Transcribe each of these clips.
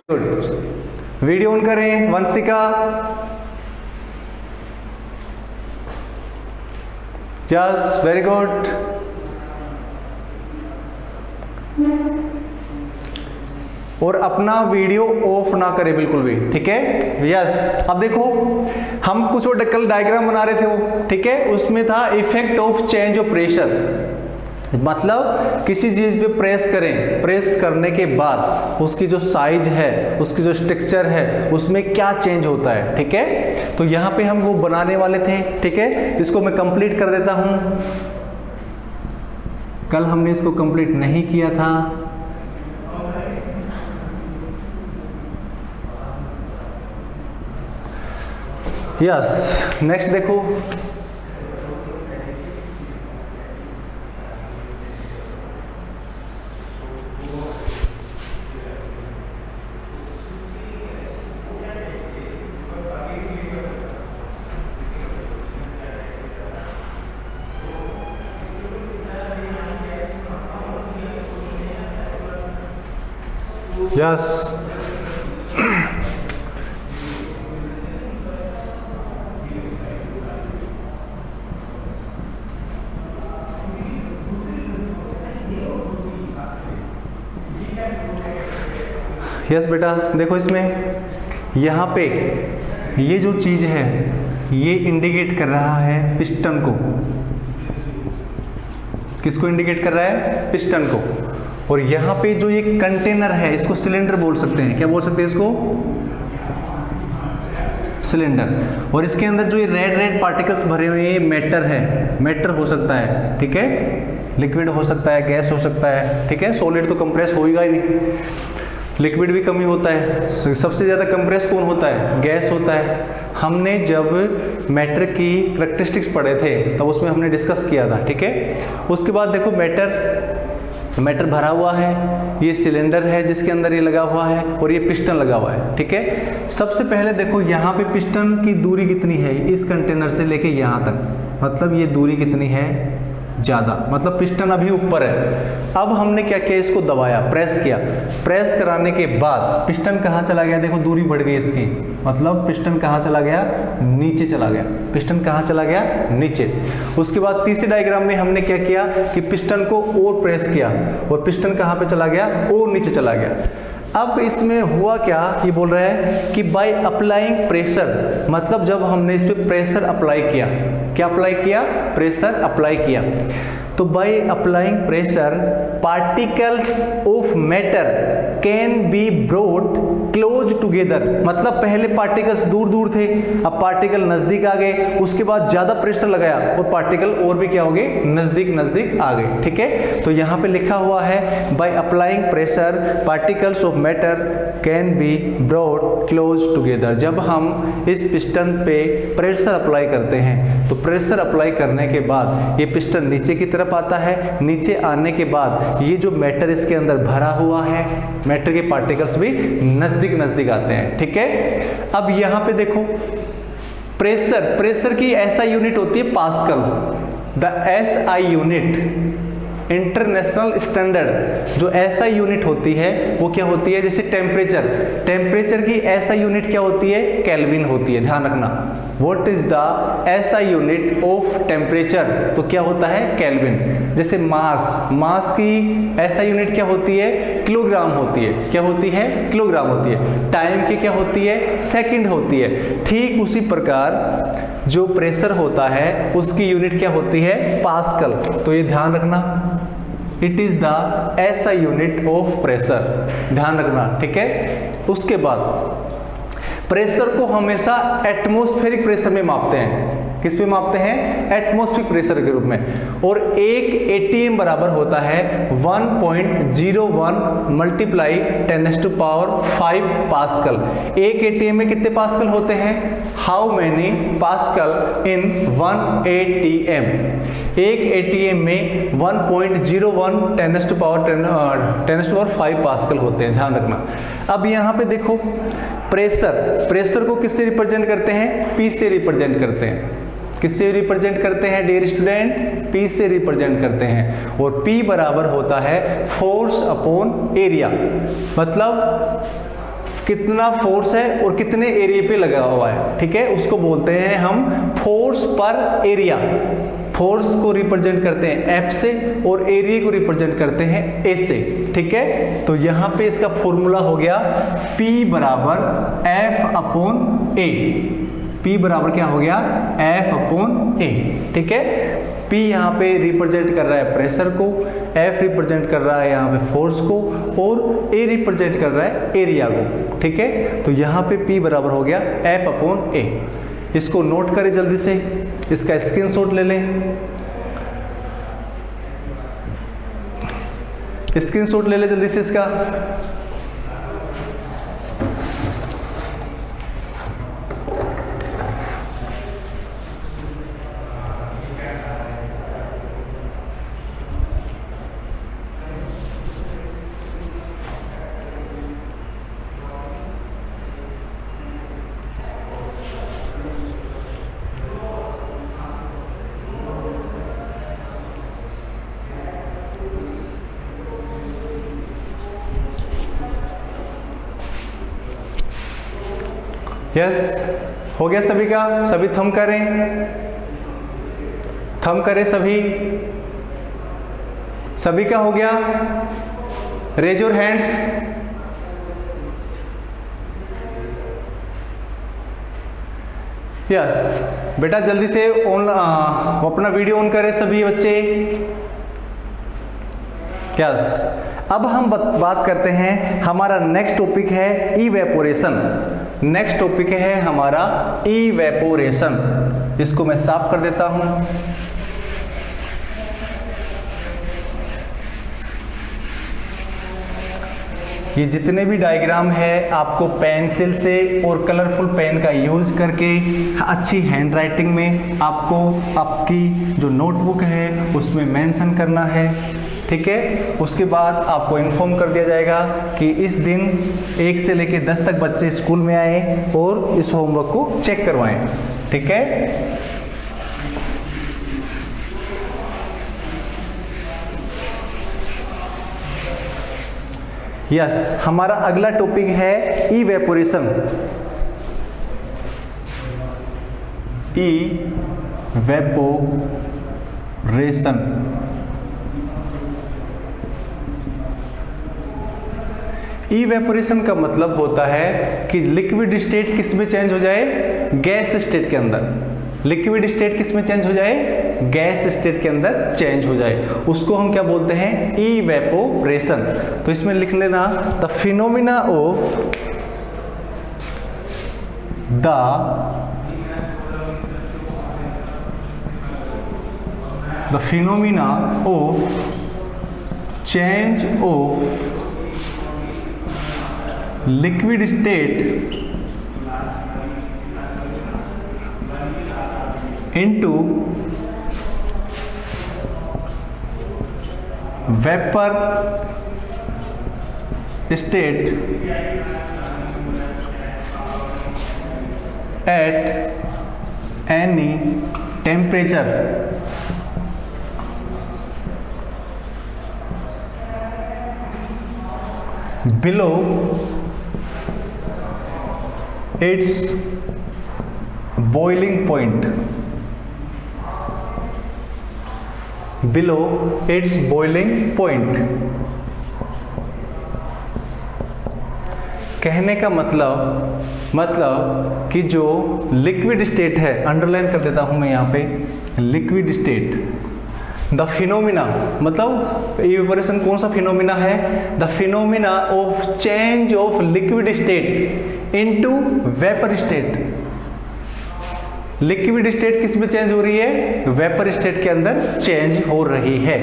Good. Video on करें Vanshika. Yes, very good. और अपना वीडियो ऑफ ना करें बिल्कुल भी, ठीक है। यस, अब देखो हम कुछ और कल डायग्राम बना रहे थे वो, ठीक है। उसमें था effect of change of pressure, मतलब किसी चीज पे प्रेस करें, प्रेस करने के बाद उसकी जो साइज है, उसकी जो स्ट्रक्चर है, उसमें क्या चेंज होता है, ठीक है। तो यहाँ पे हम वो बनाने वाले थे, ठीक है। इसको मैं कंप्लीट कर देता हूं। कल हमने इसको कंप्लीट नहीं किया था। यस, नेक्स्ट देखो। यस, यस बेटा, देखो इसमें यहाँ पे ये जो चीज है ये इंडिकेट कर रहा है पिस्टन को। किसको इंडिकेट कर रहा है? पिस्टन को। और यहाँ पे जो ये कंटेनर है इसको सिलेंडर बोल सकते हैं। क्या बोल सकते हैं इसको? सिलेंडर। और इसके अंदर जो ये रेड रेड पार्टिकल्स भरे हुए ये मैटर है, मैटर हो सकता है, ठीक है। लिक्विड हो सकता है, गैस हो सकता है, ठीक है। सॉलिड तो कंप्रेस होएगा ही नहीं, लिक्विड भी कम ही होता है। सबसे ज़्यादा कंप्रेस कौन होता है? गैस होता है। हमने जब मैटर की करैक्टरिस्टिक्स पढ़े थे तब उसमें हमने डिस्कस किया था, ठीक है। उसके बाद देखो मैटर भरा हुआ है, ये सिलेंडर है जिसके अंदर ये लगा हुआ है और ये पिस्टन लगा हुआ है, ठीक है। सबसे पहले देखो यहाँ पे पिस्टन की दूरी कितनी है इस कंटेनर से लेके यहाँ तक, मतलब ये दूरी कितनी है? ज़्यादा, मतलब पिस्टन अभी ऊपर है। अब हमने क्या किया? इसको दबाया, प्रेस किया। प्रेस कराने के बाद पिस्टन कहाँ चला गया? देखो दूरी बढ़ गई इसकी, मतलब पिस्टन कहाँ चला गया? नीचे चला गया। पिस्टन कहाँ चला गया? नीचे। उसके बाद तीसरे डायग्राम में हमने क्या किया कि पिस्टन को और प्रेस किया और पिस्टन कहाँ पे चला गया? और नीचे चला गया। अब इसमें हुआ क्या? ये बोल रहा है कि बाय अप्लाइंग प्रेशर, मतलब जब हमने इस पे प्रेशर अप्लाई किया, क्या अप्लाई किया? प्रेशर अप्लाई किया। तो by applying pressure particles of matter can be brought close together, मतलब पहले पार्टिकल्स दूर दूर थे, अब पार्टिकल नजदीक आ गए। उसके बाद ज्यादा प्रेशर लगाया और पार्टिकल और भी क्या हो गए? नजदीक नजदीक आ गए, ठीक है। तो यहाँ पे लिखा हुआ है by applying pressure particles of matter can be brought close together. जब हम इस पिस्टन पे प्रेशर अप्लाई करते हैं तो प्रेशर अप्लाई करने के बाद ये पिस्टन नीचे की तरफ आता है। नीचे आने के बाद ये जो मैटर इसके अंदर भरा हुआ है, मैटर के पार्टिकल्स भी नजदीक नजदीक आते हैं, ठीक है। अब यहां पे देखो प्रेशर की SI यूनिट होती है pascal. The SI unit international standard जो SI यूनिट होती है वो क्या होती है? जैसे टेम्परेचर की SI यूनिट क्या होती है? केल्विन होती है, ध्यान रखना। What is the SI unit of temperature? तो क्या होता है? केल्विन। जैसे मास की SI यूनिट क्या होती है? किलोग्राम होती है। क्या होती है? किलोग्राम होती है। टाइम की क्या होती है? सेकंड होती है। ठीक उसी प्रकार जो प्रेशर होता है उसकी यूनिट क्या होती है? पास्कल। तो ये ध्यान रखना, it is the SI unit of pressure, ध्यान रखना, ठीक है। उसके बाद प्रेशर को हमेशा एटमॉस्फेरिक प्रेशर में मापते हैं। किस पे मापते हैं? एटमॉस्फेरिक प्रेशर के रूप में। और एक ATM बराबर होता है 1.01 मल्टीप्लाई 10⁵ पास्कल। एक ATM में कितने पास्कल होते हैं? How many pascal in 1 ATM? एक ATM में 1.01 10⁵ पास्कल होते हैं, ध्यान रखना। अब यहाँ पे देखो प्रेशर को किससे रिप्रेजेंट करते हैं? P से रिप्रेजेंट करते हैं। किससे रिप्रेजेंट करते हैं डियर स्टूडेंट? P से रिप्रेजेंट करते हैं। और P बराबर होता है फोर्स अपॉन एरिया, मतलब कितना फोर्स है और कितने एरिया पे लगा हुआ है, ठीक है, उसको बोलते हैं हम फोर्स पर एरिया। फोर्स को रिप्रेजेंट करते हैं F से और एरिया को रिप्रेजेंट करते हैं A से, ठीक है। तो यहां पे इसका फॉर्मूला हो गया P बराबर F अपॉन A। P बराबर क्या हो गया, F अपॉन A, ठीक है। P यहाँ पे रिप्रेजेंट कर रहा है प्रेशर को, F रिप्रेजेंट कर रहा है यहाँ पे फोर्स को और A रिप्रेजेंट कर रहा है एरिया को, ठीक है। तो यहाँ पे P बराबर हो गया F अपॉन A। इसको नोट करें जल्दी से, इसका स्क्रीनशॉट ले लें, स्क्रीनशॉट ले लें जल्दी से इसका। यस, हो गया सभी का, सभी थंब करें, थंब करें सभी, सभी का हो गया। Raise your hands. यस बेटा, जल्दी से अपना वीडियो ऑन करें सभी बच्चे। यस, अब हम बात करते हैं, हमारा नेक्स्ट टॉपिक है इवेपोरेशन। नेक्स्ट टॉपिक है हमारा इवेपोरेशन। इसको मैं साफ कर देता हूं। ये जितने भी डायग्राम है आपको पेंसिल से और कलरफुल पेन का यूज करके अच्छी हैंडराइटिंग में आपको आपकी जो नोटबुक है उसमें मेंशन करना है, ठीक है। उसके बाद आपको इन्फॉर्म कर दिया जाएगा कि इस दिन 1 से लेकर 10 तक बच्चे स्कूल में आए और इस होमवर्क को चेक करवाएं, ठीक है। यस, हमारा अगला टॉपिक है इवेपोरेशन। इवेपोरेशन इवेपोरेशन का मतलब होता है कि लिक्विड स्टेट किस में चेंज हो जाए, गैस स्टेट के अंदर। लिक्विड स्टेट किस में चेंज हो जाए, गैस स्टेट के अंदर चेंज हो जाए, उसको हम क्या बोलते हैं, इवेपोरेशन। तो इसमें लिख लेना, the phenomena of the phenomena of change of liquid state into vapor state at any temperature below its boiling point, below its boiling point। कहने का मतलब कि जो लिक्विड स्टेट है, अंडरलाइन कर देता हूं मैं यहाँ पे, लिक्विड स्टेट, द फिनोमिना मतलब इवेपोरेशन कौन सा फिनोमिना है, the phenomena of change of liquid state into vapour state. Liquid state किस में चेंज हो रही है, वेपर स्टेट के अंदर चेंज हो रही है।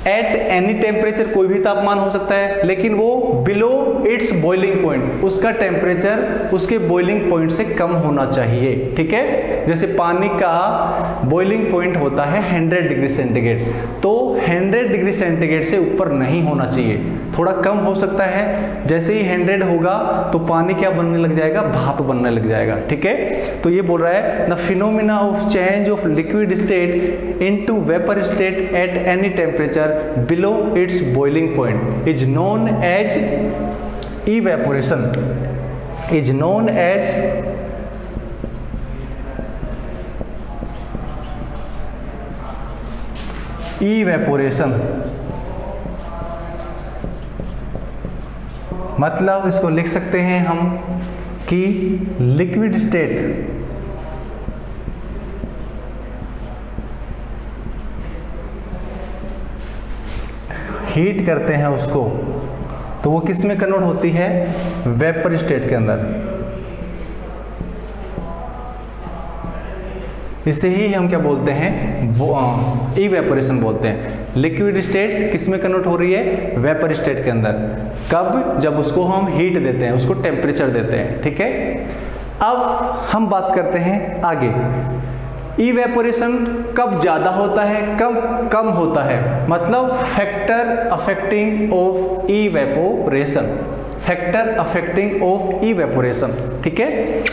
एट एनी टेम्परेचर, कोई भी तापमान हो सकता है, लेकिन वो बिलो इट्स बॉइलिंग पॉइंट, उसका टेम्परेचर उसके बॉइलिंग पॉइंट से कम होना चाहिए, ठीक है। जैसे पानी का बॉइलिंग पॉइंट होता है 100 डिग्री सेंटीग्रेड, तो 100 डिग्री सेंटीग्रेड से ऊपर नहीं होना चाहिए, थोड़ा कम हो सकता है। जैसे ही 100 होगा तो पानी क्या बनने लग जाएगा, भाप बनने लग जाएगा, ठीक है। तो ये बोल रहा है the phenomena of change of liquid state into vapour state at any temperature below its boiling point is known as evaporation is known as evaporation। मतलब इसको लिख सकते हैं हम कि लिक्विड स्टेट हीट करते हैं उसको तो वो किस में कन्वर्ट होती है, वेपर स्टेट के अंदर। इसे ही हम क्या बोलते हैं, इवेपोरेशन बोलते हैं। लिक्विड स्टेट किस में कन्वर्ट हो रही है, वेपर स्टेट के अंदर। कब, जब उसको हम हीट देते हैं, उसको टेम्परेचर देते हैं, ठीक है। अब हम बात करते हैं आगे, इवेपोरेशन कब ज्यादा होता है, कब कम होता है, मतलब factor affecting of evaporation, factor affecting of evaporation, ठीक है।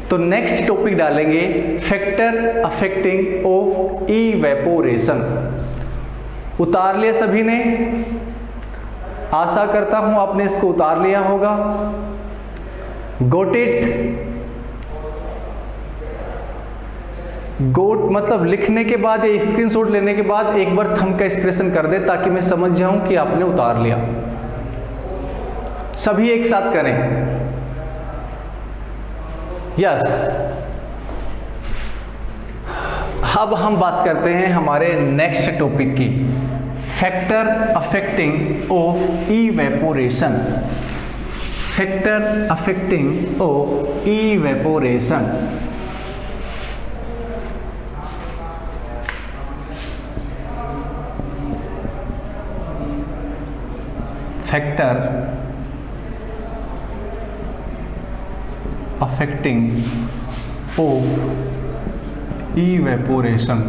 तो नेक्स्ट टॉपिक डालेंगे फैक्टर अफेक्टिंग ऑफ इवेपोरेशन। उतार लिया सभी ने, आशा करता हूं आपने इसको उतार लिया होगा। गोट इट, गोट मतलब लिखने के बाद या स्क्रीनशॉट लेने के बाद एक बार थंब का एक्सप्रेशन कर दे ताकि मैं समझ जाऊं कि आपने उतार लिया। सभी एक साथ करें, यस। अब हम बात करते हैं हमारे नेक्स्ट टॉपिक की, factor affecting of evaporation, factor affecting of evaporation. Factor affecting of evaporation.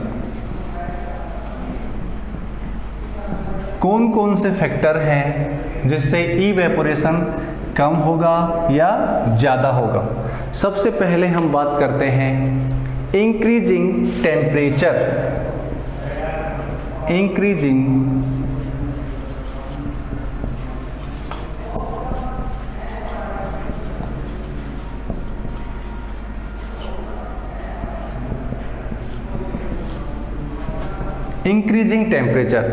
कौन कौन से फैक्टर हैं जिससे इवेपोरेशन कम होगा या ज़्यादा होगा। सबसे पहले हम बात करते हैं increasing temperature, increasing increasing temperature,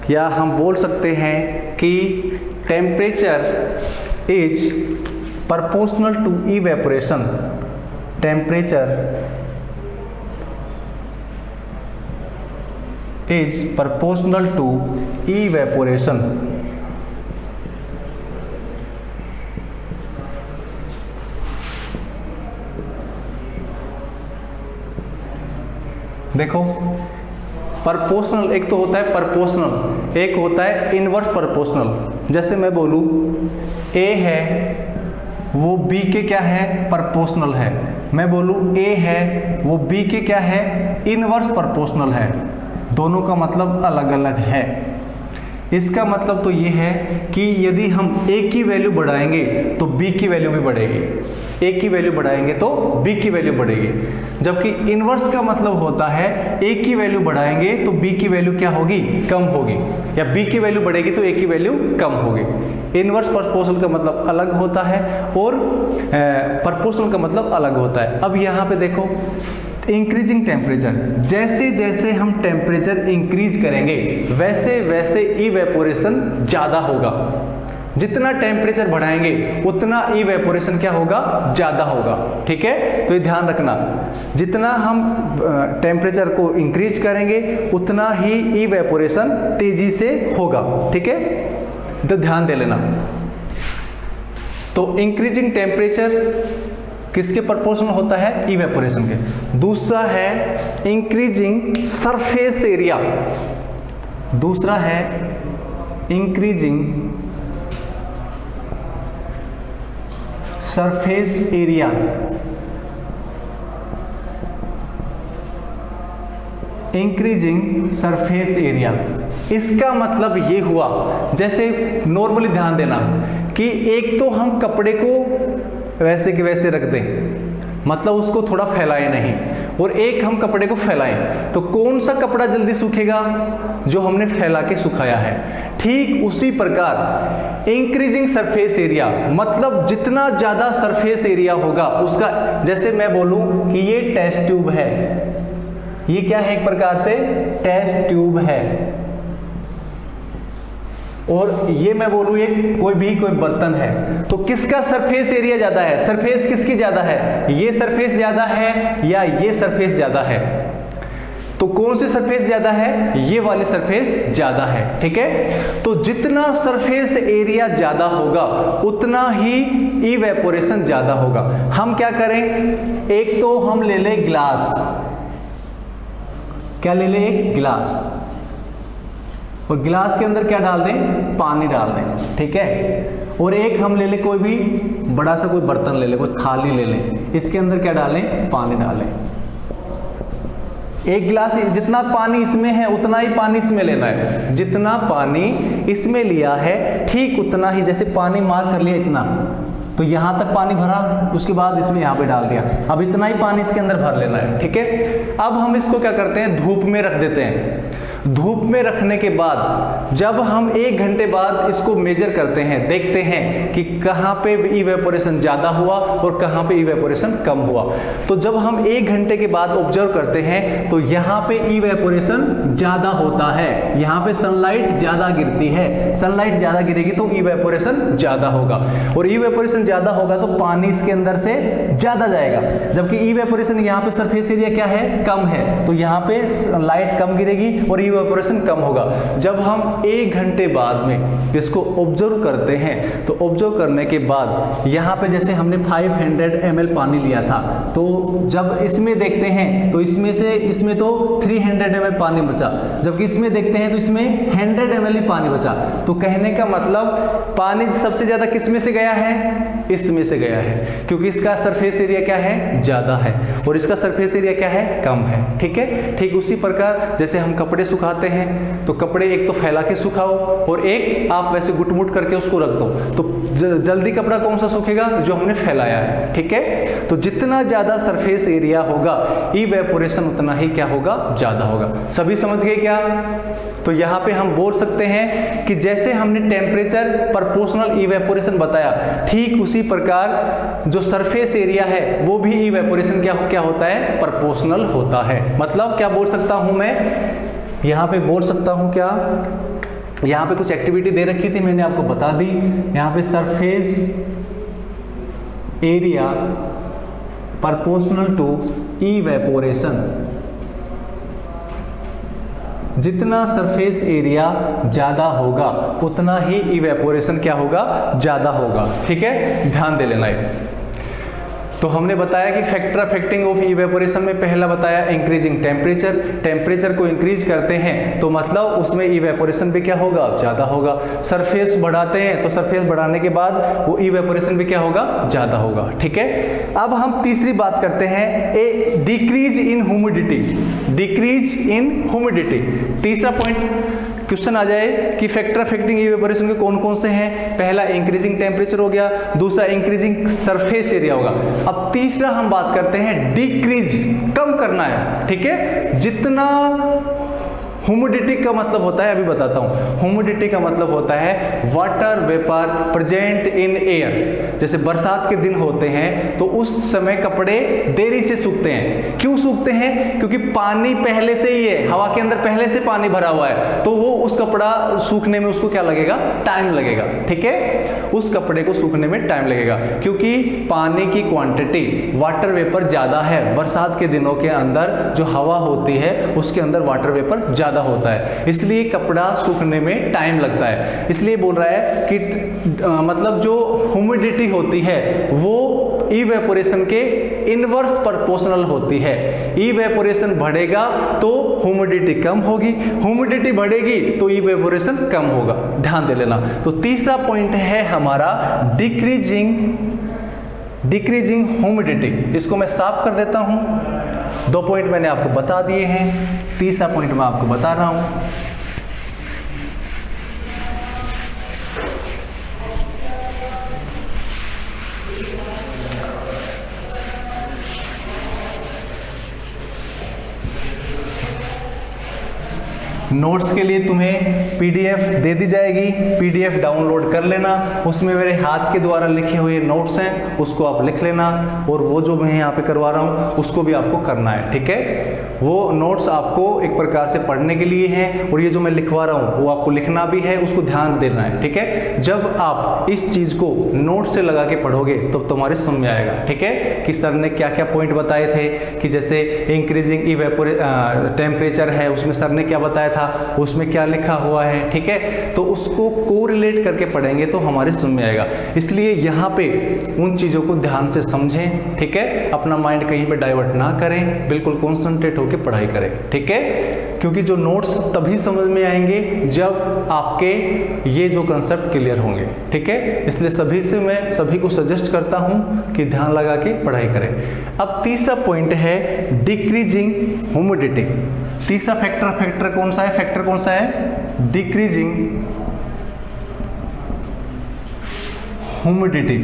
या हम बोल सकते हैं कि temperature is proportional to evaporation, temperature is proportional to evaporation। देखो प्रपोर्शनल एक तो होता है प्रपोर्शनल, एक होता है इनवर्स प्रपोर्शनल। जैसे मैं बोलूं ए है वो बी के क्या है, प्रपोर्शनल है। मैं बोलूं ए है वो बी के क्या है, इनवर्स प्रपोर्शनल है। दोनों का मतलब अलग अलग है। इसका मतलब तो ये है कि यदि हम ए की वैल्यू बढ़ाएंगे तो बी की वैल्यू भी बढ़ेगी, ए की वैल्यू बढ़ाएंगे तो बी की वैल्यू बढ़ेगी। जबकि इनवर्स का मतलब होता है ए की वैल्यू बढ़ाएंगे तो बी की वैल्यू क्या होगी, कम होगी, या बी की वैल्यू बढ़ेगी तो ए की वैल्यू कम होगी। इनवर्स प्रपोर्शनल का मतलब अलग होता है और प्रपोर्शनल का मतलब अलग होता है। अब यहाँ पे देखो इंक्रीजिंग टेम्परेचर, जैसे जैसे हम टेम्परेचर इंक्रीज करेंगे वैसे वैसे इवेपोरेशन ज़्यादा होगा। जितना टेम्परेचर बढ़ाएंगे उतना इवेपोरेशन क्या होगा, ज़्यादा होगा। ठीक है, तो ये ध्यान रखना, जितना हम टेम्परेचर को इंक्रीज करेंगे उतना ही इवेपोरेशन तेजी से होगा। ठीक है, तो ध्यान दे लेना। तो इंक्रीजिंग टेम्परेचर किसके प्रोपोर्शनल होता है, इवेपोरेशन के। दूसरा है इंक्रीजिंग सरफेस एरिया, दूसरा है increasing surface area. Increasing surface area, इसका मतलब ये हुआ, जैसे नॉर्मली ध्यान देना कि एक तो हम कपड़े को वैसे के वैसे रख दें, मतलब उसको थोड़ा फैलाएं नहीं, और एक हम कपड़े को फैलाएं, तो कौन सा कपड़ा जल्दी सूखेगा? जो हमने फैला के सुखाया है। ठीक उसी प्रकार इंक्रीजिंग सरफेस एरिया, मतलब जितना ज्यादा सरफेस एरिया होगा उसका, जैसे मैं बोलूं कि ये टेस्ट ट्यूब है, ये क्या है? एक प्रकार से टेस्ट ट्यूब है, और ये मैं बोलूं ये कोई बर्तन है, तो किसका सरफेस एरिया ज्यादा है? सरफेस किसकी ज्यादा है? ये सरफेस ज्यादा है या ये सरफेस ज्यादा है? तो कौन सी सरफेस ज्यादा है? ये वाली सरफेस ज्यादा है। ठीक है, तो जितना सरफेस एरिया ज्यादा होगा उतना ही इवेपोरेशन ज्यादा होगा। हम क्या करें, एक तो हम ले ले ग्लास, क्या ले ले? एक गिलास, और गिलास के अंदर क्या डाल दें? पानी डाल दें। ठीक है, और एक हम ले ले कोई भी बड़ा सा कोई बर्तन ले ले, कोई थाली ले लें, इसके अंदर क्या डालें? पानी डालें। एक गिलास, जितना पानी इसमें है उतना ही पानी इसमें लेना है, जितना पानी इसमें लिया है ठीक उतना ही, जैसे पानी मार्क कर लिया इतना, तो यहां तक पानी भरा, उसके बाद इसमें यहां पे डाल दिया, अब इतना ही पानी इसके अंदर भर लेना है। ठीक है, अब हम इसको क्या करते हैं? धूप में रख देते हैं। धूप में रखने के बाद जब हम 1 घंटे बाद इसको मेजर करते हैं, देखते हैं कि कहां पे इवेपोरेशन ज्यादा हुआ और कहां पे इवेपोरेशन कम हुआ, तो जब हम 1 घंटे के बाद ऑब्जर्व करते हैं तो यहां पे इवेपोरेशन ज्यादा होता है, यहां पे सनलाइट ज्यादा गिरती है, सनलाइट ज्यादा गिरेगी तो इवेपोरेशन ज्यादा होगा, और इवेपोरेशन ज्यादा होगा तो पानी इसके अंदर से ज्यादा जाएगा, जबकि इवेपोरेशन यहाँ पे सरफेस एरिया क्या है? कम है, तो यहाँ पे लाइट कम गिरेगी और इवेपोरेशन कम होगा। जब हम 1 घंटे बाद में इसको ऑब्जर्व करते हैं तो ऑब्जर्व करने के बाद यहाँ पे जैसे हमने 500 ml पानी लिया था, तो जब इसमें देखते हैं तो इसमें तो 300 ml पानी बचा, जबकि इसमें देखते हैं तो इसमें 100 ml ही पानी बचा। तो कहने का मतलब पानी सबसे ज्यादा किस में से गया है? इसमें से गया है, क्योंकि इसका सरफेस एरिया क्या है? ज्यादा है, और इसका सरफेस एरिया क्या है? कम है। ठीक है, ठीक उसी प्रकार जैसे हम कपड़े सुखाते हैं, तो कपड़े एक तो फैला के सुखाओ और एक आप वैसे गुटमुट करके उसको रख दो, तो जल्दी कपड़ा कौन सा सूखेगा? जो हमने फैलाया है। ठीक है, तो जितना ज्यादा सरफेस एरिया होगा इवेपोरेशन उतना ही क्या होगा? ज्यादा होगा। सभी समझ गए क्या? तो यहाँ पे हम बोल सकते हैं कि जैसे हमने टेम्परेचर प्रोपोर्शनल इवेपोरेशन बताया, ठीक उसी प्रकार जो सरफेस एरिया है वो भी इवेपोरेशन क्या होता है? प्रोपोर्शनल होता है। मतलब क्या बोल सकता हूं मैं यहाँ पे? बोल सकता हूं क्या, यहाँ पे कुछ एक्टिविटी दे रखी थी, मैंने आपको बता दी। यहाँ पे surface area proportional to evaporation, जितना सरफेस एरिया ज्यादा होगा उतना ही इवेपोरेशन क्या होगा? ज्यादा होगा। ठीक है, ध्यान दे लेना है। तो हमने बताया कि फैक्टर अफेक्टिंग ऑफ इवेपोरेशन में पहला बताया इंक्रीजिंग टेम्परेचर, टेम्परेचर को इंक्रीज करते हैं तो मतलब उसमें इवेपोरेशन भी क्या होगा? ज्यादा होगा। सरफेस बढ़ाते हैं तो सरफेस बढ़ाने के बाद वो इवेपोरेशन भी क्या होगा? ज्यादा होगा। ठीक है, अब हम तीसरी बात करते हैं, a decrease in humidity, decrease in humidity. तीसरा पॉइंट क्वेश्चन आ जाए कि फैक्टर अफेक्टिंग इवेपोरेशन के कौन कौन से हैं? पहला इंक्रीजिंग टेम्परेचर हो गया, दूसरा इंक्रीजिंग सरफेस एरिया होगा। अब तीसरा हम बात करते हैं डिक्रीज, कम करना है। ठीक है, जितना ह्यूमिडिटी का मतलब होता है, अभी बताता हूं। ह्यूमिडिटी का मतलब होता है water vapour present in air. जैसे बरसात के दिन होते हैं तो उस समय कपड़े देरी से सूखते हैं। क्यों सूखते हैं? क्योंकि पानी पहले से ही है, हवा के अंदर पहले से पानी भरा हुआ है, तो वो उस कपड़ा सूखने में उसको क्या लगेगा? टाइम लगेगा। ठीक है, उस कपड़े को सूखने में टाइम लगेगा, क्योंकि पानी की क्वांटिटी, वाटर वेपर ज्यादा है। बरसात के दिनों के अंदर जो हवा होती है उसके अंदर वाटर वेपर ज्यादा होता है, इसलिए कपड़ा सूखने में टाइम लगता है। इसलिए बोल रहा है कि मतलब जो ह्यूमिडिटी होती है वो इवेपोरेशन के इनवर्स प्रोपोर्शनल होती है। इवेपोरेशन बढ़ेगा तो ह्यूमिडिटी कम होगी, ह्यूमिडिटी बढ़ेगी तो इवेपोरेशन कम होगा। ध्यान दे लेना। तो तीसरा पॉइंट है हमारा डिक्रीजिंग ह्यूमिडिटी। इसको मैं साफ कर देता हूं। 2 पॉइंट मैंने आपको बता दिए हैं, तीसरा पॉइंट मैं आपको बता रहा हूं। नोट्स के लिए तुम्हें पीडीएफ दे दी जाएगी, पीडीएफ डाउनलोड कर लेना, उसमें मेरे हाथ के द्वारा लिखे हुए नोट्स हैं, उसको आप लिख लेना, और वो जो मैं यहाँ पे करवा रहा हूँ उसको भी आपको करना है, ठीक है। वो नोट्स आपको एक प्रकार से पढ़ने के लिए हैं, और ये जो मैं लिखवा रहा हूँ वो आपको लिखना भी है, उसको ध्यान देना है, ठीक है। जब आप इस चीज को नोट से लगा के पढ़ोगे तो तुम्हारे समझ में आएगा, ठीक है, कि सर ने क्या क्या पॉइंट बताए थे, कि जैसे इंक्रीजिंग टेम्परेचर है, उसमें सर ने क्या बताया था, उसमें क्या लिखा हुआ है, ठीक है। तो उसको कोरिलेट करके पढ़ेंगे तो हमारे समझ में आएगा। इसलिए यहाँ पे उन चीजों को ध्यान से समझें, ठीक है, अपना माइंड कहीं पे डाइवर्ट ना करें, बिल्कुल कॉन्सेंट्रेट होकर पढ़ाई करें, ठीक है। क्योंकि जो नोट्स तभी समझ में आएंगे जब आपके ये जो कंसेप्ट क्लियर होंगे, ठीक है। इसलिए सभी को सजेस्ट करता हूं कि ध्यान लगा के पढ़ाई करें। अब तीसरा पॉइंट है डिक्रीजिंग ह्यूमिडिटी। तीसरा फैक्टर कौन सा है? फैक्टर कौन सा है? Decreasing humidity.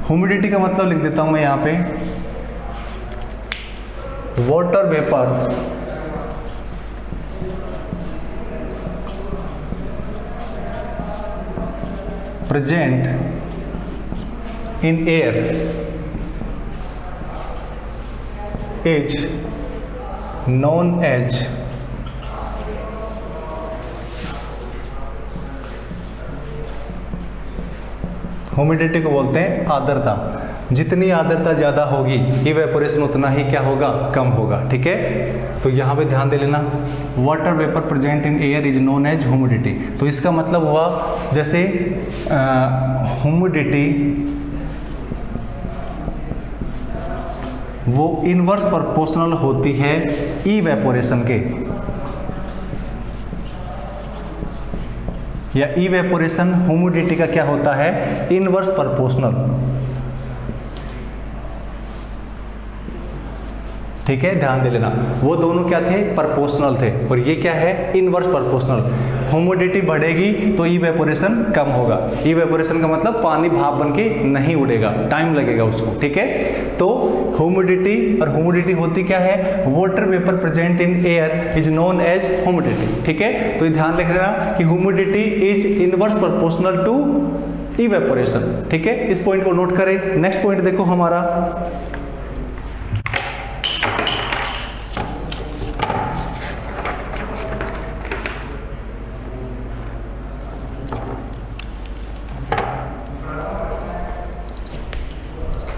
ह्यूमिडिटी का मतलब लिख देता हूं मैं यहां पे, water vapour present in air is known as humidity को बोलते हैं आर्द्रता। जितनी आर्द्रता ज़्यादा होगी इवेपोरेशन उतना ही क्या होगा? कम होगा, ठीक है। तो यहाँ पे ध्यान दे लेना, water vapour present in air is known as humidity. तो इसका मतलब हुआ जैसे ह्यूमिडिटी वो इनवर्स प्रोपोर्शनल होती है इवेपोरेशन के, या इवेपोरेशन ह्यूमिडिटी का क्या होता है? इनवर्स प्रोपोर्शनल, ठीक है, ध्यान दे लेना। वो दोनों क्या थे? प्रोपोर्शनल थे, और ये क्या है? Inverse proportional. ह्यूमिडिटी बढ़ेगी तो इवेपोरेशन कम होगा। इवेपोरेशन का मतलब पानी भाप बन के नहीं उड़ेगा, टाइम लगेगा उसको, ठीक है। तो ह्यूमिडिटी, और ह्यूमिडिटी होती क्या है? Water vapour present in air is known as humidity, ठीक है। तो ये ध्यान रख लेना कि humidity is inverse proportional to evaporation, ठीक है। इस पॉइंट को नोट करें। नेक्स्ट पॉइंट देखो हमारा,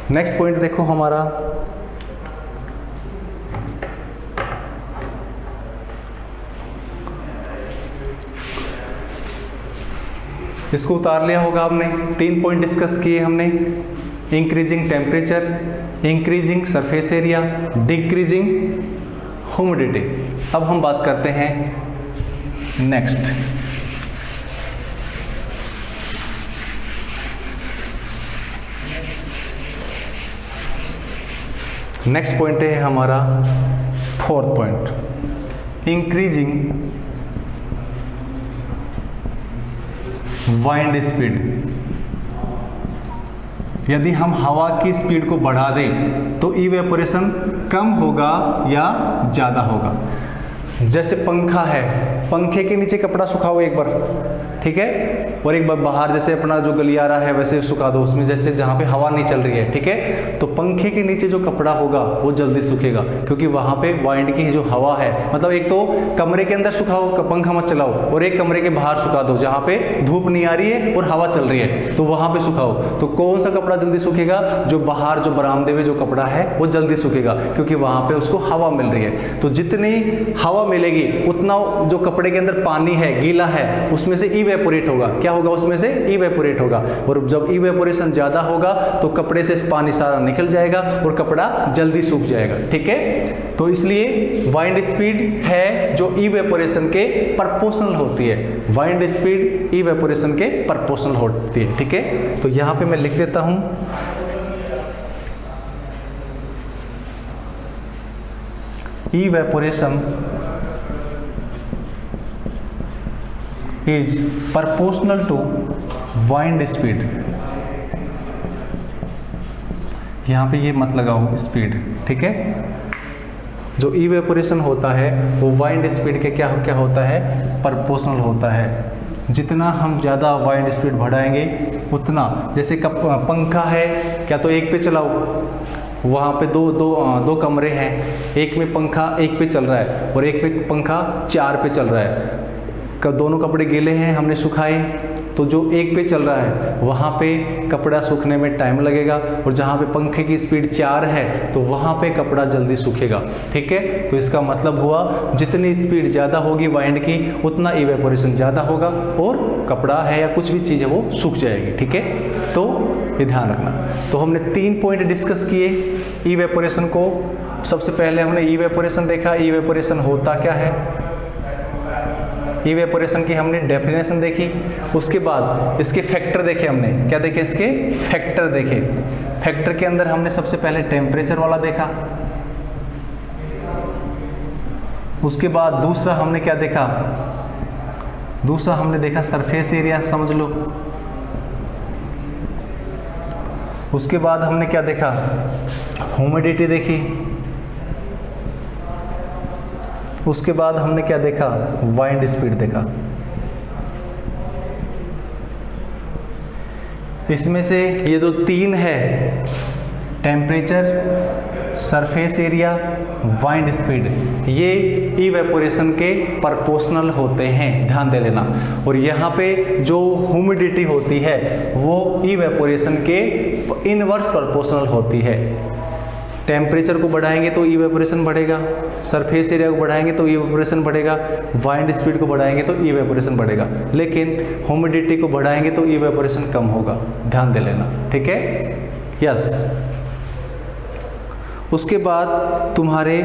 नेक्स्ट पॉइंट देखो हमारा, इसको उतार लिया होगा आपने। 3 पॉइंट डिस्कस किए हमने, increasing temperature, increasing surface area, decreasing humidity. अब हम बात करते हैं नेक्स्ट, नेक्स्ट पॉइंट है हमारा 4th point, increasing wind speed. यदि हम हवा की स्पीड को बढ़ा दें तो इवेपोरेशन कम होगा या ज़्यादा होगा। जैसे पंखा है, पंखे के नीचे कपड़ा सुखाओ एक बार, ठीक है, और एक बार बाहर जैसे अपना जो गलियारा है वैसे सुखा दो उसमें, जैसे जहाँ पे हवा नहीं चल रही है, ठीक है। तो पंखे के नीचे जो कपड़ा होगा वो जल्दी सूखेगा, क्योंकि वहाँ पे वाइंड की जो हवा है, मतलब एक तो कमरे के अंदर सुखाओ, पंखा मत चलाओ, और एक कमरे के बाहर सुखा दो जहाँ पे धूप नहीं आ रही है और हवा चल रही है, तो वहाँ पे सुखाओ। तो कौन सा कपड़ा जल्दी सूखेगा? जो बाहर जो बरामदे में जो कपड़ा है वो जल्दी सूखेगा, क्योंकि वहाँ पे उसको हवा मिल रही है। तो जितनी हवा मिलेगी उतना जो कपड़े के अंदर पानी है, गीला है, उसमें से इवेपोरेट होगा। क्या होगा? उसमें से इवेपोरेट होगा, और जब इवेपोरेशन ज्यादा होगा तो कपड़े से पानी सारा निकल जाएगा और कपड़ा जल्दी सूख जाएगा, ठीक है। तो इसलिए वाइंड स्पीड है जो इवेपोरेशन के प्रोपोर्शनल होती है, वाइंड स्पीड इवेपोरेशन के प्रोपोर्शनल होती है, ठीक है। तो यहां पे मैं लिख देता हूं, evaporation is proportional to wind speed। यहाँ पे ये मत लगाओ स्पीड, ठीक है। जो इवेपोरेशन होता है वो वाइंड स्पीड के क्या होता है, प्रोपोर्शनल होता है। जितना हम ज़्यादा वाइंड स्पीड बढ़ाएंगे उतना, जैसे पंखा है, क्या तो एक पे चलाओ, वहाँ पे दो कमरे हैं, एक में पंखा एक पे चल रहा है और एक पे पंखा 4 पे चल रहा है। दोनों कपड़े गीले हैं, हमने सुखाए, तो जो एक पे चल रहा है वहाँ पे कपड़ा सूखने में टाइम लगेगा, और जहाँ पे पंखे की स्पीड 4 है तो वहाँ पे कपड़ा जल्दी सूखेगा, ठीक है। तो इसका मतलब हुआ जितनी स्पीड ज़्यादा होगी वाइंड की उतना इवेपोरेशन ज़्यादा होगा और कपड़ा है या कुछ भी चीज़ है वो सूख जाएगी, ठीक है। तो ये ध्यान रखना। तो हमने 3 पॉइंट डिस्कस किए इवेपोरेशन को। सबसे पहले हमने इवेपोरेशन देखा, इवेपोरेशन होता क्या है, इवेपोरेशन की हमने डेफिनेशन देखी। उसके बाद इसके फैक्टर देखे हमने, क्या देखे, इसके फैक्टर देखे। फैक्टर के अंदर हमने सबसे पहले टेम्परेचर वाला देखा, उसके बाद दूसरा हमने क्या देखा, दूसरा हमने देखा सरफेस एरिया, समझ लो। उसके बाद हमने क्या देखा, ह्यूमिडिटी देखी। उसके बाद हमने क्या देखा, वाइंड स्पीड देखा। इसमें से ये जो 3 है, temperature, surface area, wind speed, ये इवेपोरेशन के प्रोपोर्शनल होते हैं, ध्यान दे लेना। और यहाँ पे जो ह्यूमिडिटी होती है वो इवेपोरेशन के इनवर्स प्रोपोर्शनल होती है। टेम्परेचर को बढ़ाएंगे तो इवेपोरेशन बढ़ेगा, सरफेस एरिया को बढ़ाएंगे तो इवेपोरेशन बढ़ेगा, वाइंड स्पीड को बढ़ाएंगे तो इवेपोरेशन बढ़ेगा, लेकिन ह्यूमिडिटी को बढ़ाएंगे तो इवेपोरेशन कम होगा, ध्यान दे लेना, ठीक है। यस। उसके बाद तुम्हारे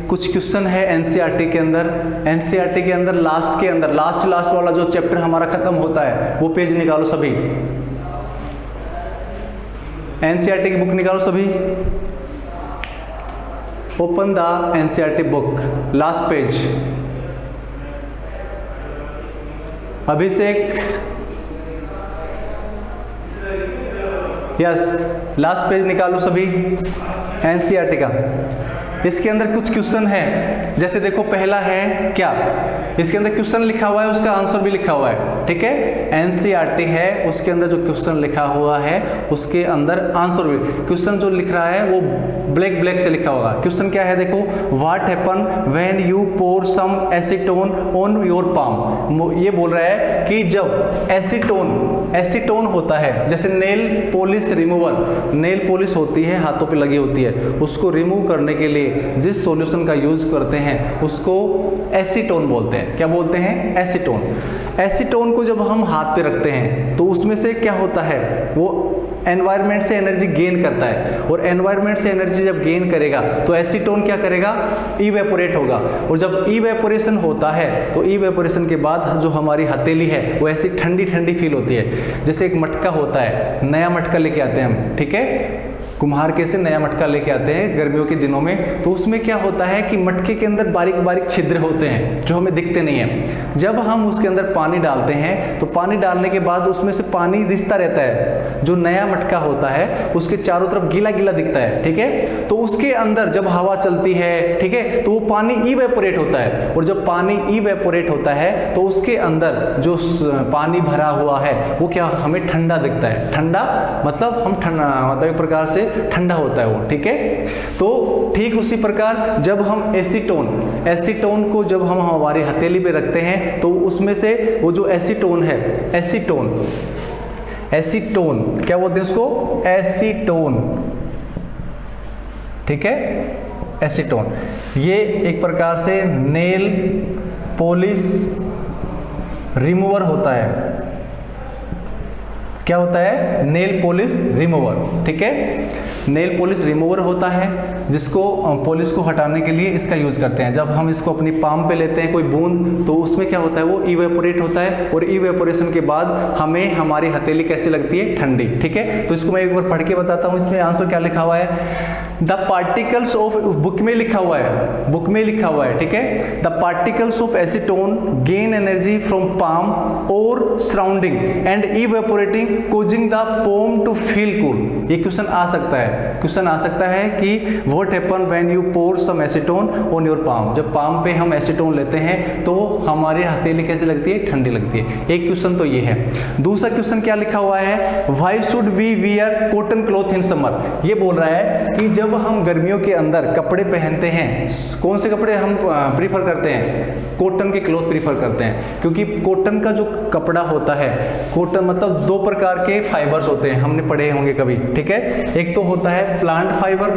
कुछ क्वेश्चन है एनसीईआरटी के अंदर। एनसीईआरटी के अंदर लास्ट वाला जो चैप्टर हमारा खत्म होता है वो पेज निकालो सभी। एनसीईआरटी की बुक निकालो सभी। Open the NCERT book, last page. Abhishek, yes, last page निकालो सभी एनसीईआरटी का। इसके अंदर कुछ क्वेश्चन है, जैसे देखो पहला है क्या, इसके अंदर क्वेश्चन लिखा हुआ है, उसका आंसर भी लिखा हुआ है, ठीक है। एनसीईआरटी है, उसके अंदर जो क्वेश्चन लिखा हुआ है उसके अंदर आंसर भी, क्वेश्चन जो लिख रहा है वो ब्लैक से लिखा होगा। क्वेश्चन क्या है देखो, what happen when you pour some acetone on your palm. ये बोल रहा है कि जब एसीटोन होता है, जैसे nail polish remover, nail polish होती है हाथों पे लगी होती है, उसको रिमूव करने के लिए जिस सॉल्यूशन का यूज करते हैं उसको एसीटोन बोलते हैं। क्या बोलते हैं, एसीटोन। एसीटोन को जब हम हाथ पे रखते हैं तो उसमें से क्या होता है, वो एनवायरनमेंट से एनर्जी गेन करता है, और एनवायरनमेंट से एनर्जी जब गेन करेगा तो एसीटोन क्या करेगा, इवेपोरेट होगा। और जब इवेपोरेशन होता है तो इवेपोरेशन के बाद जो हमारी हथेली है वो ऐसी ठंडी फील होती है। जैसे एक मटका होता है, नया मटका लेके आते हैं हम, ठीक है, कुम्हार कैसे नया मटका लेके आते हैं गर्मियों के दिनों में, तो उसमें क्या होता है कि मटके के अंदर बारीक छिद्र होते हैं जो हमें दिखते नहीं है। जब हम उसके अंदर पानी डालते हैं तो पानी डालने के बाद उसमें से पानी रिसता रहता है, जो नया मटका होता है उसके चारों तरफ गीला दिखता है, ठीक है। तो उसके अंदर जब हवा चलती है, ठीक है, तो वो पानी इवेपोरेट होता है, और जब पानी इवेपोरेट होता है तो उसके अंदर जो पानी भरा हुआ है वो क्या हमें ठंडा दिखता है। ठंडा मतलब हम ठंडा मतलब एक प्रकार से ठंडा होता है वो, ठीक है। तो ठीक उसी प्रकार जब हम एसीटोन को जब हम हमारी हथेली पे रखते हैं तो उसमें से वो जो एसीटोन है, एसीटोन क्या बोलते हैं उसको, एसीटोन, ठीक है, एसीटोन। ये एक प्रकार से नेल पॉलिश रिमूवर होता है। क्या होता है, नेल पॉलिश रिमूवर, ठीक है। नेल पॉलिश रिमूवर होता है जिसको पॉलिश को हटाने के लिए इसका यूज करते हैं। जब हम इसको अपनी पाम पे लेते हैं कोई बूंद तो उसमें क्या होता है, वो इवेपोरेट होता है, और इवेपोरेशन के बाद हमें हमारी हथेली कैसी लगती है, ठंडी, ठीक है। तो इसको मैं एक बार पढ़ के बताता हूँ। इसमें आंसर क्या लिखा हुआ है, द पार्टिकल्स ऑफ, बुक में लिखा हुआ है, ठीक है। The particles of acetone gain energy from palm और surrounding and evaporating causing the palm to feel cool. ये क्वेश्चन आ सकता है, क्वेश्चन आ सकता है कि what happen when you pour some acetone on your palm, जब पाम पे हम एसीटोन लेते हैं तो हमारी हथेली कैसे लगती है, ठंडी लगती है। एक क्वेश्चन तो ये है। दूसरा क्वेश्चन क्या लिखा हुआ है, why should we wear cotton cloth in summer, ये बोल रहा है कि जब हम गर्मियों के अंदर कपड़े पहनते हैं, कौन से कपड़े हम प्रीफर करते हैं, कॉटन के क्लॉथ प्रीफर करते हैं, क्योंकि कॉटन का जो कपड़ा होता है, कॉटन मतलब दो प्रकार के फाइबर्स होते हैं, हमने पढ़े होंगे कभी, ठीक है। एक तो होता है प्लांट फाइबर,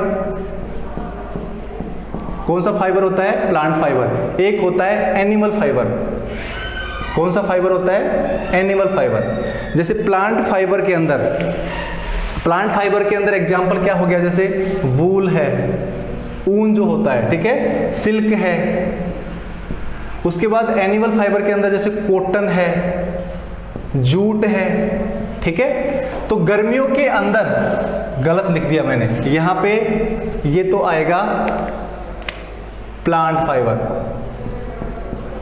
कौन सा फाइबर होता है, प्लांट फाइबर। एक होता है एनिमल फाइबर, कौन सा फाइबर होता है, एनिमल फाइबर। जैसे प्लांट फाइबर के अंदर एग्जांपल क्या हो गया, जैसे वूल है, ऊन जो होता है, ठीक है, सिल्क है। उसके बाद एनिमल फाइबर के अंदर जैसे कॉटन है, जूट है, ठीक है। तो गर्मियों के अंदर, गलत लिख दिया मैंने, यहां पे ये तो आएगा प्लांट फाइबर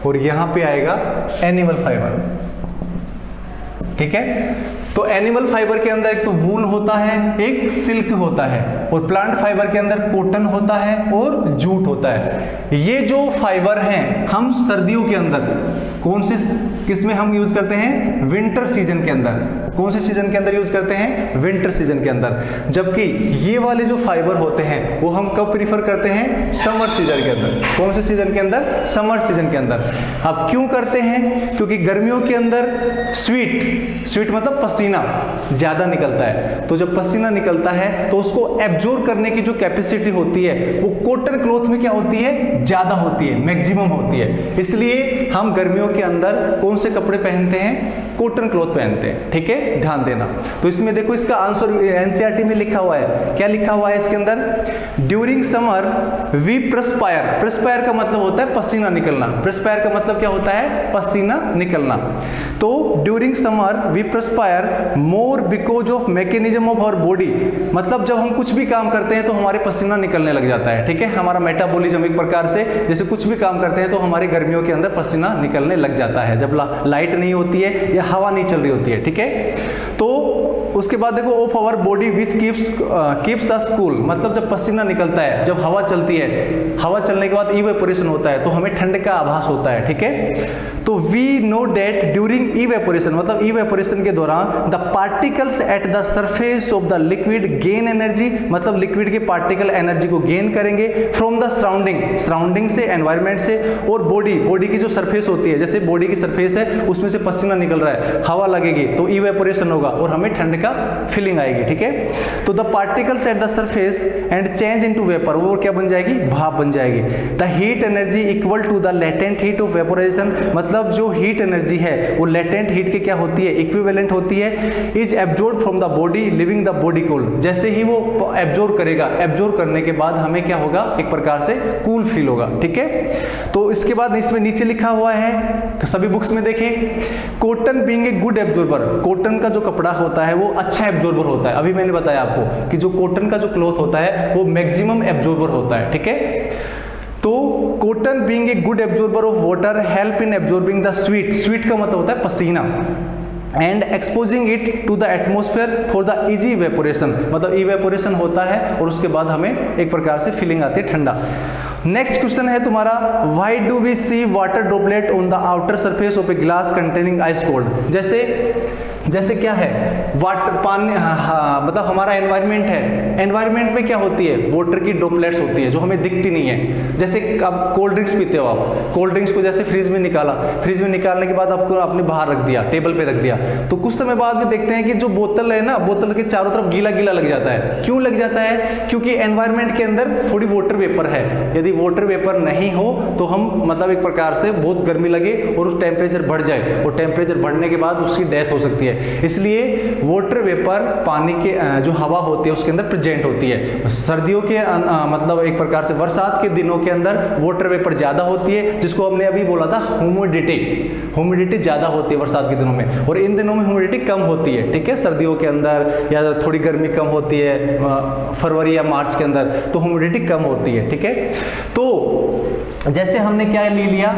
और यहां पे आएगा एनिमल फाइबर, ठीक है। तो एनिमल फाइबर के अंदर एक तो वूल होता है, एक सिल्क होता है, और प्लांट फाइबर के अंदर कॉटन होता है और जूट होता है। ये जो फाइबर हैं हम सर्दियों के अंदर कौन से किस में हम यूज करते हैं, विंटर सीजन के अंदर। कौन से सीजन के अंदर यूज करते हैं, विंटर सीजन के अंदर। जबकि ये वाले जो फाइबर होते हैं वो हम कब प्रीफर करते हैं, समर सीजन के अंदर। कौन से सीजन के अंदर, समर सीजन के अंदर। अब क्यों करते हैं, क्योंकि गर्मियों के अंदर स्वीट मतलब पसीना ज्यादा निकलता है। तो जब पसीना निकलता है तो उसको एब्जॉर्ब करने की जो कैपेसिटी होती है वो कॉटन क्लॉथ में क्या होती है, ज्यादा होती है, मैक्सिमम होती है। इसलिए हम गर्मियों के अंदर कौन से कपड़े पहनते हैं, कॉटन क्लॉथ पहनते हैं, ठीक है, ध्यान देना। तो इसमें देखो इसका आंसर एनसीईआरटी में लिखा हुआ है, क्या लिखा हुआ है इसके अंदर, ड्यूरिंग समर वी परस्पायर। परस्पायर का मतलब होता है पसीना निकलना, परस्पायर का मतलब क्या होता है, पसीना निकलना। तो during summer we perspire more because of mechanism of our body, मतलब जब हम कुछ भी काम करते हैं तो हमारे पसीना निकलने लग जाता है, ठीक है। हमारा मेटाबॉलिज्म एक प्रकार से, जैसे कुछ भी काम करते हैं तो हमारी गर्मियों के अंदर पसीना निकलने लग जाता है जब लाइट नहीं होती है या हवा नहीं चल रही होती है, ठीक है। तो उसके बाद देखो of our body which keeps us cool, मतलब जब पसीना निकलता है, जब हवा चलती है, हवा चलने के बाद इवेपोरेशन होता है तो हमें ठंड का आभास होता है, ठीक है। तो we know that during evaporation, मतलब इवेपोरेशन के दौरान the particles at the surface of the liquid gain energy, मतलब लिक्विड के पार्टिकल एनर्जी को गेन करेंगे फ्रॉम द सराउंडिंग से, एनवायरमेंट से। और बॉडी की जो सरफेस होती है, जैसे बॉडी की सरफेस है उसमें से पसीना निकल रहा है, हवा लगेगी तो इवेपोरेशन होगा और हमें ठंड का फीलिंग आएगी, ठीक है। तो the particles at the surface and change into vapour, वो क्या बन जाएगी, भाप बन जाएगी। The heat energy equal to the latent heat of vaporisation, मतलब जो हीट एनर्जी है वो लेटेंट हीट के क्या होती है, इक्विवेलेंट होती है। Is absorb from the body living the body cool, जैसे ही वो एब्जॉर्ब करेगा, एब्जॉर्ब करने के बाद हमें क्या होगा, एक प्रकार से कूल फील होगा, ठीक है। तो इसके बाद इसमें नीचे लिखा हुआ है, सभी बुक्स में देखें, cotton being a good absorber, cotton का जो कपड़ा होता है वो अच्छा एब्जॉर्बर होता है। अभी मैंने बताया आपको कि जो कॉटन का जो क्लॉथ होता है वो मैक्सिमम एब्जॉर्बर होता है, ठीक है। तो cotton being a good absorber of water help in absorbing the sweat का मतलब होता है पसीना, and exposing it to the atmosphere for the easy evaporation, मतलब इवेपोरेशन होता है और उसके बाद हमें एक प्रकार से फीलिंग आती है ठंडा। नेक्स्ट क्वेश्चन है तुम्हारा, why do we see water droplet on the outer surface of a glass containing ice cold. जैसे क्या है, वाटर पानी, मतलब हमारा एनवायरनमेंट है, एनवायरनमेंट में क्या होती है, वाटर की ड्रॉपलेट्स होती है जो हमें दिखती नहीं है। जैसे आप कोल्ड ड्रिंक्स पीते हो, आप कोल्ड ड्रिंक्स को जैसे फ्रिज में निकाला, फ्रिज में निकालने के बाद आपको आपने बाहर रख दिया, टेबल पे रख दिया, तो कुछ समय बाद में देखते हैं कि जो बोतल है ना, बोतल के चारों तरफ गीला गीला लग जाता है। क्यों लग जाता है, क्योंकि एनवायरनमेंट के अंदर थोड़ी वाटर वेपर है। यदि वाटर वेपर नहीं हो तो हम मतलब एक प्रकार से बहुत गर्मी लगे और उस टेम्परेचर बढ़ जाए, और टेम्परेचर बढ़ने के बाद उसकी डेथ हो सकती है। इसलिए वाटर वेपर पानी के जो हवा होती है उसके अंदर प्रेजेंट होती है। सर्दियों के मतलब एक प्रकार से बरसात के दिनों के अंदर वाटर वेपर ज्यादा होती है, जिसको हमने अभी बोला था ह्यूमिडिटी ज्यादा होती है बरसात के दिनों में, और इन दिनों में ह्यूमिडिटी कम होती है, ठीक है। सर्दियों के अंदर या थोड़ी गर्मी कम होती है, फरवरी या मार्च के अंदर तो ह्यूमिडिटी कम होती है, ठीक है। तो जैसे हमने क्या ले लिया,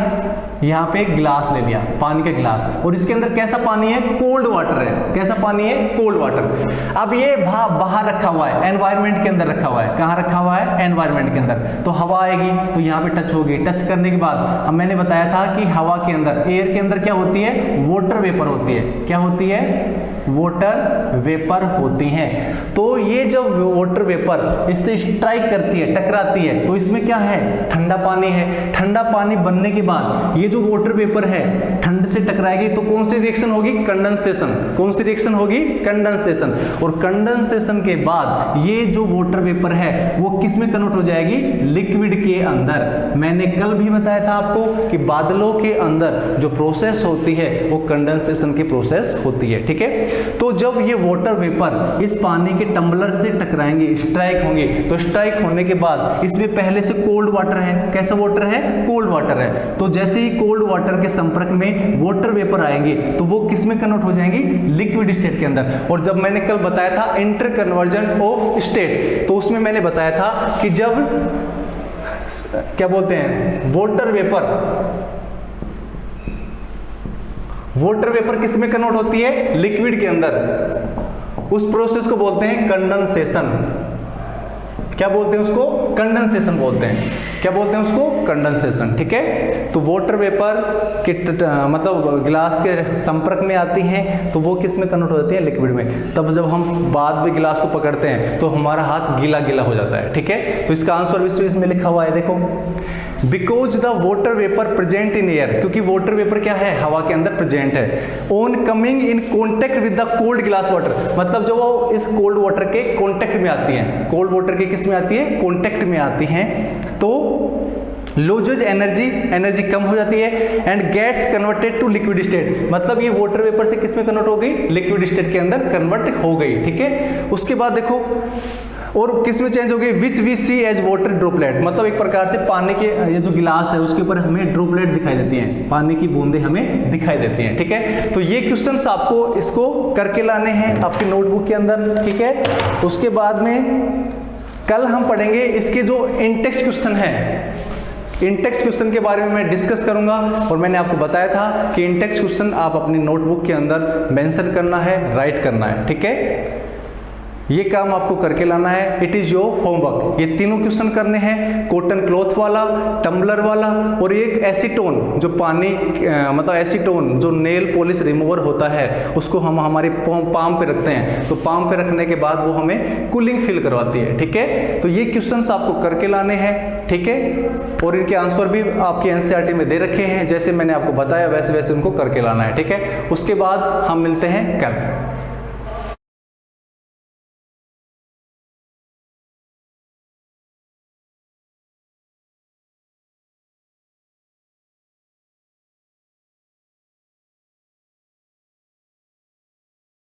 यहाँ पे गिलास ले लिया, पानी का गिलास, और इसके अंदर कैसा पानी है, कोल्ड वाटर है। कैसा पानी है, कोल्ड वाटर। अब ये बाहर रखा हुआ है, एनवायरनमेंट के अंदर रखा हुआ है। कहाँ रखा हुआ है, एनवायरनमेंट के अंदर। तो हवा आएगी तो यहाँ पे टच होगी, टच करने के बाद मैंने बताया था कि हवा के अंदर, एयर के अंदर क्या होती है, वाटर वेपर होती है। क्या होती है, वाटर वेपर होती हैं। तो ये जब वाटर वेपर इससे स्ट्राइक करती है, टकराती है, तो इसमें क्या है, ठंडा पानी है। ठंडा पानी बनने के बाद ये जो वाटर वेपर है ठंड से टकराएगी तो कौन सी रिएक्शन होगी, कंडेंसेशन। कौन सी रिएक्शन होगी, कंडेंसेशन। और कंडेंसेशन के बाद ये जो वाटर वेपर है वो किस में कन्वर्ट हो जाएगी, लिक्विड के अंदर। मैंने कल भी बताया था आपको कि बादलों के अंदर जो प्रोसेस होती है वो कंडेंसेशन की प्रोसेस होती है। ठीक है, तो जब ये वाटर वेपर इस पानी के टम्बलर से टकराएंगे, स्ट्राइक होंगे, तो स्ट्राइक होने के बाद इसमें पहले से कोल्ड वाटर है। कैसा वाटर है, कोल्ड वाटर है। तो जैसे ही कोल्ड वाटर के संपर्क में वाटर वेपर आएंगे तो वो किस में कन्वर्ट हो जाएंगी, लिक्विड स्टेट के अंदर। और जब मैंने कल बताया था इंटर कन्वर्जन ऑफ स्टेट, तो उसमें मैंने बताया था कि जब क्या बोलते हैं, वाटर वेपर किस में कन्वर्ट होती है, लिक्विड के अंदर। उस प्रोसेस को बोलते हैं कंडेंसेशन। क्या बोलते हैं उसको, कंडेंसेशन बोलते हैं। क्या बोलते हैं उसको, कंडेंसेशन। ठीक है, तो वाटर वेपर के मतलब गिलास के संपर्क में आती हैं तो वो किस में कन्वर्ट हो जाती है, लिक्विड में। तब जब हम बाद में गिलास को पकड़ते हैं तो हमारा हाथ गीला गीला हो जाता है। ठीक है, तो इसका आंसर भी इसमें लिखा हुआ है, देखो, because the water vapour present in air, क्योंकि वाटर वेपर क्या है, हवा के अंदर प्रेजेंट है। On coming in contact with the cold glass water, मतलब जो वो इस कोल्ड वाटर के कॉन्टेक्ट में आती हैं, कोल्ड वाटर के किस में आती है, कॉन्टेक्ट में आती हैं, तो लूजेज एनर्जी कम हो जाती है and gets converted to liquid state. मतलब ये वाटर वेपर से किस में कन्वर्ट हो गई, लिक्विड स्टेट के अंदर कन्वर्ट हो गई। ठीक है, उसके बाद देखो और किस में चेंज हो गई, which we see as water droplet, मतलब एक प्रकार से पानी के ये जो गिलास है उसके ऊपर हमें ड्रॉपलेट दिखाई देती हैं, पानी की बूंदें हमें दिखाई देती हैं। ठीक है, तो ये क्वेश्चंस आपको इसको करके लाने हैं आपकी नोटबुक के अंदर। ठीक है, उसके बाद में कल हम पढ़ेंगे इसके जो इनटेक्स्ट क्वेश्चन है, इनटेक्स्ट क्वेश्चन के बारे में मैं डिस्कस करूंगा। और मैंने आपको बताया था कि इनटेक्स्ट क्वेश्चन आप अपनी नोटबुक के अंदर मेंशन करना है, राइट करना है। ठीक है, ये काम आपको करके लाना है, इट इज योर होमवर्क। ये तीनों क्वेश्चन करने हैं, कॉटन क्लॉथ वाला, टम्बलर वाला और एक एसीटोन, जो पानी मतलब एसीटोन जो नेल पॉलिश रिमूवर होता है उसको हम हमारे पाम पे रखते हैं, तो पाम पे रखने के बाद वो हमें कूलिंग फील करवाती है। ठीक है, तो ये क्वेश्चंस आपको करके लाने हैं। ठीक है, और इनके आंसर भी आपके एनसीईआरटी में दे रखे हैं, जैसे मैंने आपको बताया वैसे वैसे उनको करके लाना है। ठीक है, उसके बाद हम मिलते हैं कल।